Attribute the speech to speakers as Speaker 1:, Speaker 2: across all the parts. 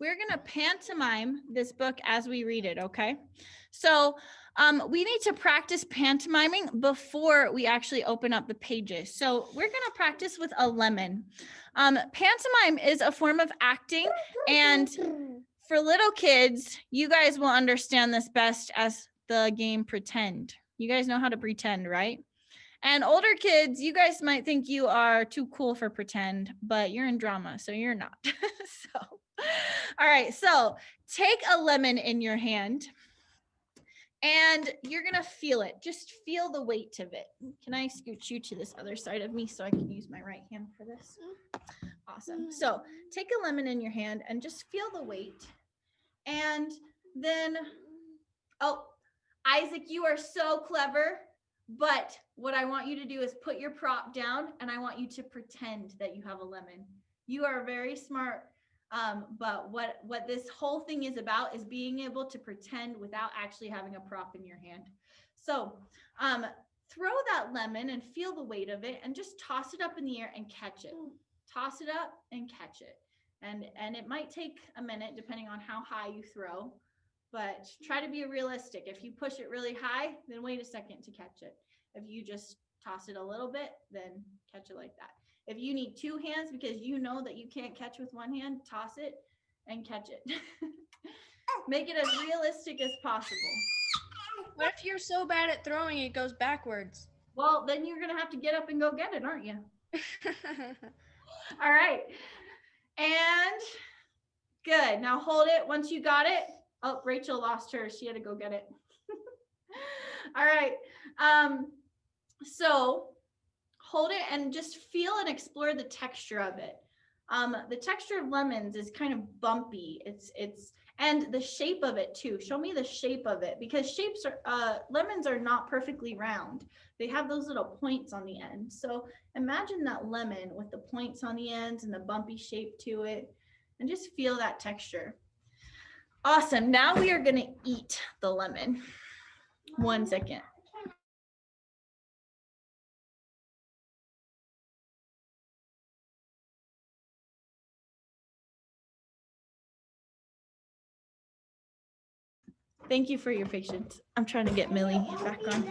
Speaker 1: we're going to pantomime this book as we read it, okay? So we need to practice pantomiming before we actually open up the pages. So we're going to practice with a lemon. Pantomime is a form of acting, and for little kids, you guys will understand this best as the game Pretend. You guys know how to pretend, right? And older kids, you guys might think you are too cool for pretend, but you're in drama, so you're not. All right, so take a lemon in your hand and you're gonna feel it. Just feel the weight of it. Can I scooch you to this other side of me so I can use my right hand for this? Awesome. So take a lemon in your hand and just feel the weight. And then, oh, Isaac, you are so clever. But what I want you to do is put your prop down and I want you to pretend that you have a lemon. You are very smart. But what this whole thing is about is being able to pretend without actually having a prop in your hand. So throw that lemon and feel the weight of it and just toss it up in the air and catch it. Toss it up and catch it. And it might take a minute depending on how high you throw. But try to be realistic. If you push it really high, then wait a second to catch it. If you just toss it a little bit, then catch it like that. If you need two hands because you know that you can't catch with one hand, toss it and catch it. Make it as realistic as possible.
Speaker 2: What if you're so bad at throwing it goes backwards?
Speaker 1: Well, then you're going to have to get up and go get it, aren't you? All right. And good. Now hold it. Once you got it. Oh, Rachel lost hers. She had to go get it. All right. So hold it and just feel and explore the texture of it. The texture of lemons is kind of bumpy. And the shape of it too. Show me the shape of it because lemons are not perfectly round. They have those little points on the end. So imagine that lemon with the points on the ends and the bumpy shape to it and just feel that texture. Awesome. Now we are going to eat the lemon. 1 second. Thank you for your patience. I'm trying to get Millie back on.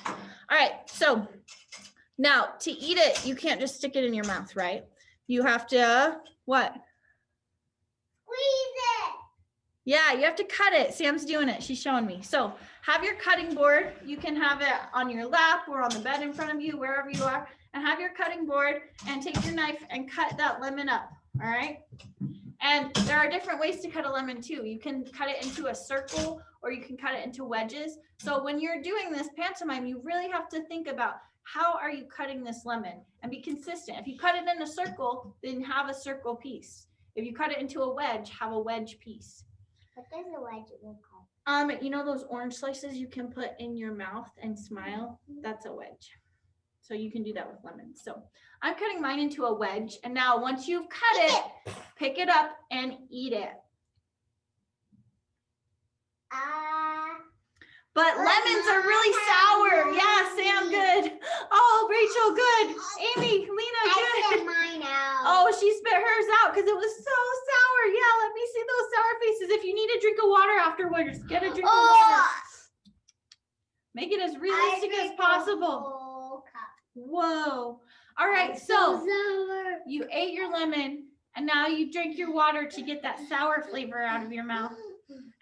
Speaker 1: All right. So now to eat it, you can't just stick it in your mouth, right? You have to, what?
Speaker 3: Squeeze it.
Speaker 1: Yeah, you have to cut it. Sam's doing it. She's showing me. So have your cutting board. You can have it on your lap or on the bed in front of you, wherever you are, and have your cutting board and take your knife and cut that lemon up. All right. And there are different ways to cut a lemon too. You can cut it into a circle or you can cut it into wedges. So when you're doing this pantomime, you really have to think about how are you cutting this lemon and be consistent. If you cut it in a circle, then have a circle piece. If you cut it into a wedge, have a wedge piece.
Speaker 3: What does a wedge look like?
Speaker 1: You know those orange slices you can put in your mouth and smile? That's a wedge. So you can do that with lemons. So I'm cutting mine into a wedge. And now once you've cut it, pick it up and eat it. But lemons are really sour. Yeah, Sam, good. Oh, Rachel, good. Amy, Lena, good.
Speaker 3: I spit mine out.
Speaker 1: Oh, she spit hers out because it was so sour. Yeah, let me see those sour faces. If you need a drink of water afterwards, get a drink of water. Make it as realistic as possible. Whoa. All right, so you ate your lemon and now you drink your water to get that sour flavor out of your mouth.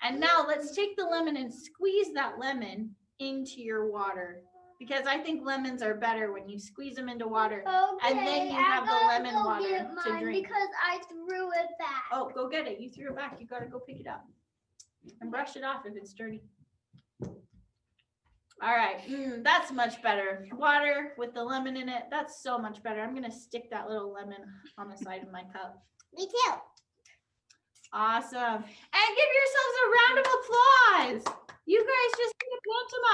Speaker 1: And now let's take the lemon and squeeze that lemon into your water because I think lemons are better when you squeeze them into water and then you have the lemon water to drink.
Speaker 3: Because I threw it back.
Speaker 1: Oh, go get it. You threw it back. You got to go pick it up and brush it off if it's dirty. All right, that's much better. Water with the lemon in it. That's so much better. I'm going to stick that little lemon on the side of my cup.
Speaker 3: Me too.
Speaker 1: Awesome. And give yourselves a round of applause. You guys just did a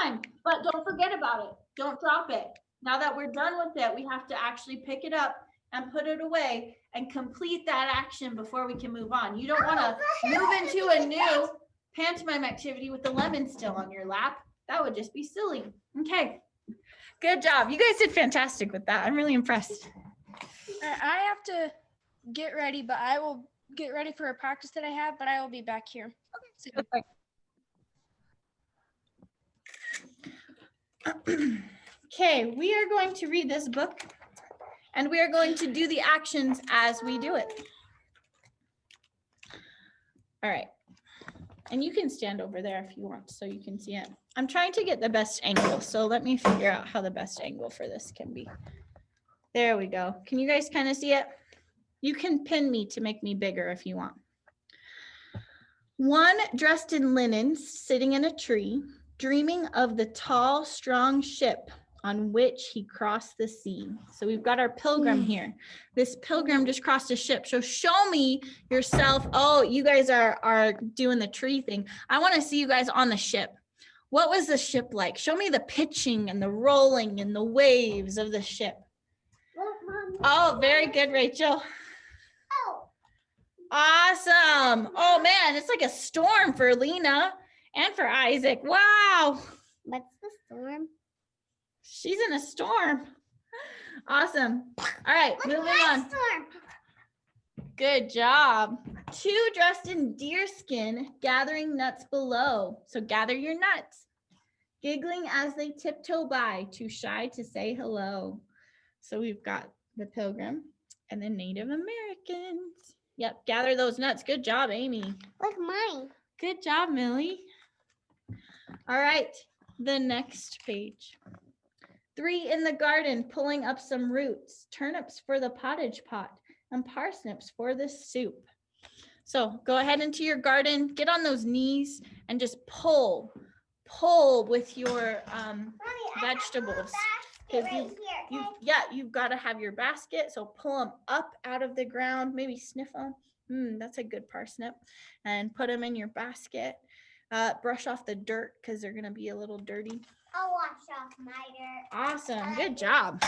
Speaker 1: pantomime, but don't forget about it. Don't drop it. Now that we're done with it, we have to actually pick it up and put it away and complete that action before we can move on. You don't want to move into a new pantomime activity with the lemon still on your lap. That would just be silly. Okay. Good job. You guys did fantastic with that. I'm really impressed.
Speaker 2: I have to get ready, but I will get ready for a practice that I have, but I will be back here. soon.
Speaker 1: Okay, we are going to read this book and we are going to do the actions as we do it. All right. And you can stand over there if you want so you can see it. I'm trying to get the best angle, so let me figure out how the best angle for this can be. There we go. Can you guys kind of see it? You can pin me to make me bigger if you want. One dressed in linen, sitting in a tree, dreaming of the tall, strong ship on which he crossed the sea. So we've got our pilgrim here. This pilgrim just crossed a ship. So show me yourself. Oh, you guys are doing the tree thing. I want to see you guys on the ship. What was the ship like? Show me the pitching and the rolling and the waves of the ship. Oh, very good, Rachel. Awesome. Oh man, it's like a storm for Lena and for Isaac. Wow.
Speaker 3: What's the storm?
Speaker 1: She's in a storm. Awesome. All right, moving on.
Speaker 3: Storm.
Speaker 1: Good job. Two dressed in deerskin gathering nuts below. So gather your nuts. Giggling as they tiptoe by, too shy to say hello. So we've got the pilgrim and the Native Americans. Yep, gather those nuts. Good job, Amy.
Speaker 3: Like mine.
Speaker 1: Good job, Millie. All right, the next page. Three in the garden pulling up some roots, turnips for the pottage pot, and parsnips for the soup. So go ahead into your garden, get on those knees, and just pull with your vegetables. You've got to have your basket. So pull them up out of the ground, maybe sniff them. That's a good parsnip. And put them in your basket. Brush off the dirt because they're going to be a little dirty.
Speaker 3: I'll wash off my dirt.
Speaker 1: Awesome. Good job.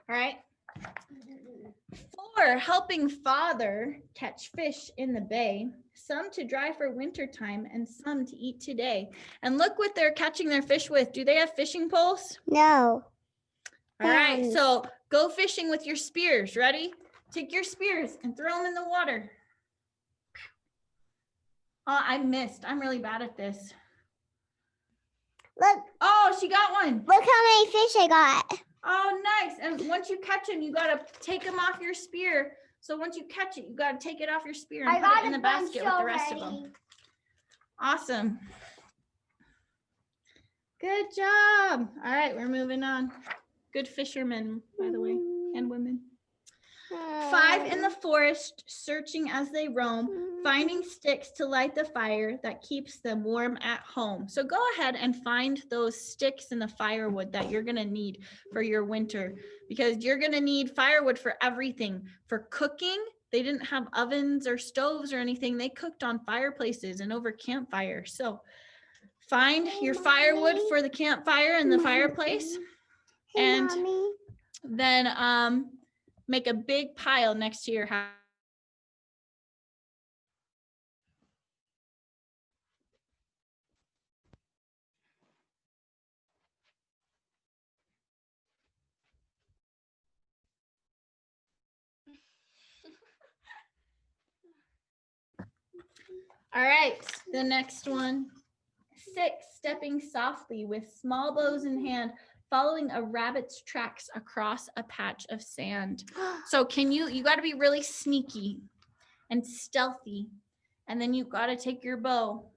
Speaker 1: All right. 4, helping father catch fish in the bay, some to dry for winter time and some to eat today. And look what they're catching their fish with. Do they have fishing poles?
Speaker 3: No.
Speaker 1: All right, so go fishing with your spears. Ready? Take your spears and throw them in the water. Oh, I missed. I'm really bad at this.
Speaker 3: Look.
Speaker 1: Oh, she got one.
Speaker 3: Look how many fish I got.
Speaker 1: Oh, nice. And once you catch them, you got to take them off your spear. So once you catch it, you got to take it off your spear and put it in the basket with the rest of them. Awesome. Good job. All right, we're moving on. Good fishermen, by the way, and women. 5 in the forest, searching as they roam, finding sticks to light the fire that keeps them warm at home. So go ahead and find those sticks and the firewood that you're going to need for your winter, because you're going to need firewood for everything. For cooking, they didn't have ovens or stoves or anything. They cooked on fireplaces and over campfires. So find your firewood for the campfire and the fireplace. And then make a big pile next to your house. All right, the next one. 6, stepping softly with small bows in hand, following a rabbit's tracks across a patch of sand. So you got to be really sneaky and stealthy. And then you got to take your bow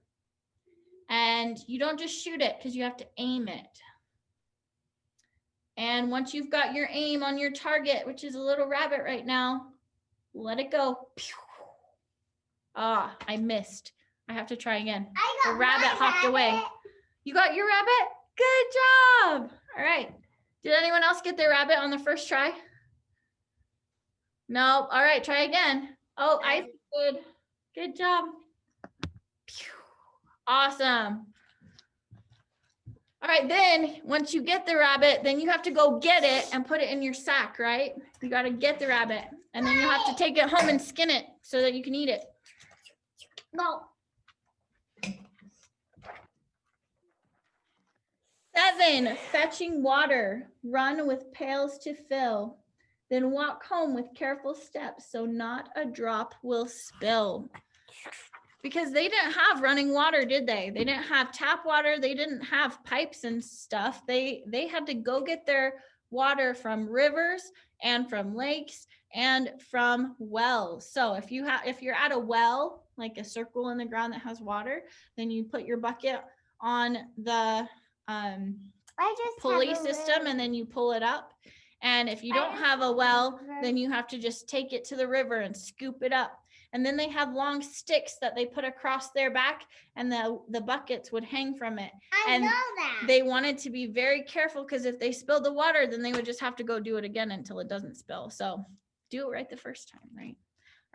Speaker 1: and you don't just shoot it because you have to aim it. And once you've got your aim on your target, which is a little rabbit right now, let it go. Ah, I missed. I have to try again. The rabbit hopped away. You got your rabbit? Good job. All right. Did anyone else get their rabbit on the first try? No. All right, try again. Oh, I good. Good job. Awesome. All right, then once you get the rabbit, then you have to go get it and put it in your sack, right? You got to get the rabbit and then you have to take it home and skin it so that you can eat it.
Speaker 3: No.
Speaker 1: 7, fetching water, run with pails to fill. Then walk home with careful steps so not a drop will spill. Because they didn't have running water, did they? They didn't have tap water. They didn't have pipes and stuff. They had to go get their water from rivers and from lakes and from wells. So if you're at a well, like a circle in the ground that has water, then you put your bucket on the pulley system and then you pull it up. And if you don't have a well, then you have to just take it to the river and scoop it up. And then they have long sticks that they put across their back and the buckets would hang from it.
Speaker 3: I
Speaker 1: And
Speaker 3: know that.
Speaker 1: they wanted to be very careful because if they spilled the water, then they would just have to go do it again until it doesn't spill. So do it right the first time, right?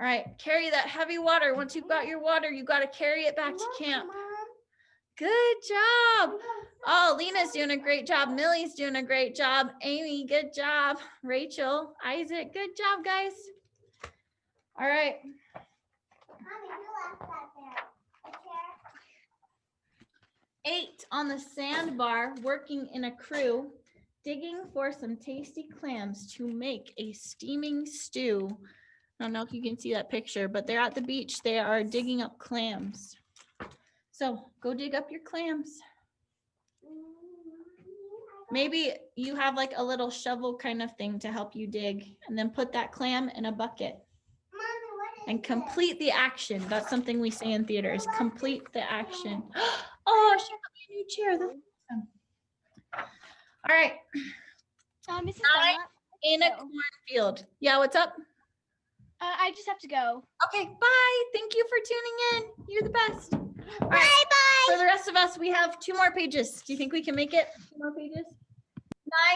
Speaker 1: All right, carry that heavy water. Once you've got your water, you got to carry it back to camp. Good job. Oh, Lena's doing a great job. Millie's doing a great job. Amy, good job. Rachel, Isaac, good job, guys. All right.
Speaker 3: Mommy, who left that there? A chair?
Speaker 1: 8 on the sandbar, working in a crew, digging for some tasty clams to make a steaming stew. I don't know if you can see that picture, but they're at the beach. They are digging up clams. So go dig up your clams. Maybe you have like a little shovel kind of thing to help you dig, and then put that clam in a bucket and complete the action. That's something we say in theater is complete the action. Oh, she got me a new chair. That's awesome. All right.
Speaker 2: Mrs.
Speaker 1: 9
Speaker 2: Dunlap,
Speaker 1: in a cornfield. Yeah, what's up?
Speaker 2: I just have to go.
Speaker 1: Okay, bye. Thank you for tuning in. You're the best. All right.
Speaker 3: Bye-bye.
Speaker 1: For the rest of us, we have 2 more pages. Do you think we can make it? 2 more pages?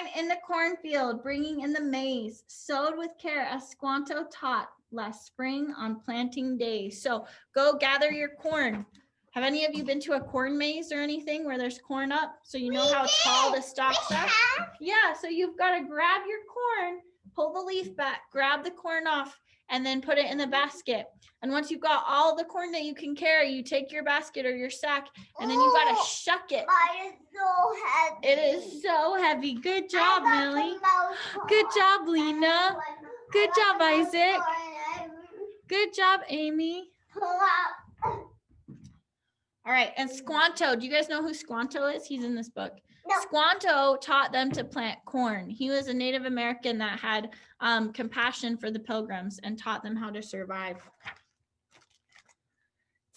Speaker 1: 9 in the cornfield, bringing in the maize, sowed with care as Squanto taught last spring on planting day. So go gather your corn. Have any of you been to a corn maze or anything where there's corn up? So you know how tall the stalks are? Yeah, so you've got to grab your corn, pull the leaf back, grab the corn off, and then put it in the basket. And once you've got all the corn that you can carry, you take your basket or your sack, and then you got to shuck it.
Speaker 3: Mine is so heavy.
Speaker 1: It is so heavy. Good job, Millie. Good job, Lena. Good job, Isaac. Good job, Amy. All right, and Squanto, do you guys know who Squanto is? He's in this book.
Speaker 3: No.
Speaker 1: Squanto taught them to plant corn. He was a Native American that had compassion for the Pilgrims and taught them how to survive.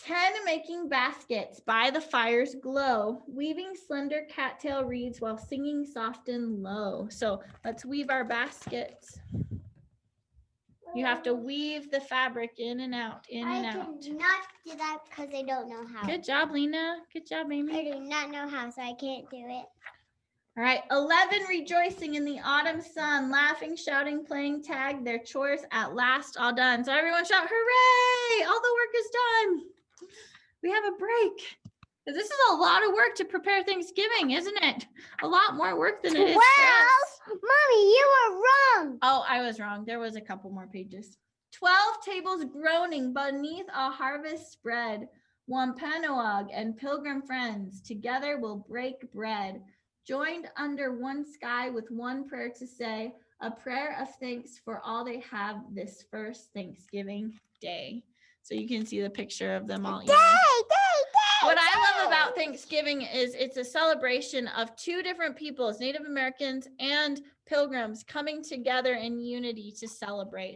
Speaker 1: 10 making baskets by the fire's glow, weaving slender cattail reeds while singing soft and low. So let's weave our baskets. You have to weave the fabric in and out, in and out.
Speaker 3: I cannot do that because I don't know how.
Speaker 1: Good job, Lena. Good job, Amy.
Speaker 3: I do not know how, so I can't do it.
Speaker 1: All right, 11 rejoicing in the autumn sun, laughing, shouting, playing tag, their chores at last all done. So everyone shout, hooray! All the work is done. We have a break. This is a lot of work to prepare Thanksgiving, isn't it? A lot more work than it is.
Speaker 3: Mommy, you were wrong.
Speaker 1: Oh, I was wrong. There was a couple more pages. 12 tables groaning beneath a harvest spread. Wampanoag and pilgrim friends together will break bread. Joined under one sky with one prayer to say, a prayer of thanks for all they have this first Thanksgiving day. So you can see the picture of them all eating. What I love about Thanksgiving is it's a celebration of 2 different peoples, Native Americans and Pilgrims, coming together in unity to celebrate.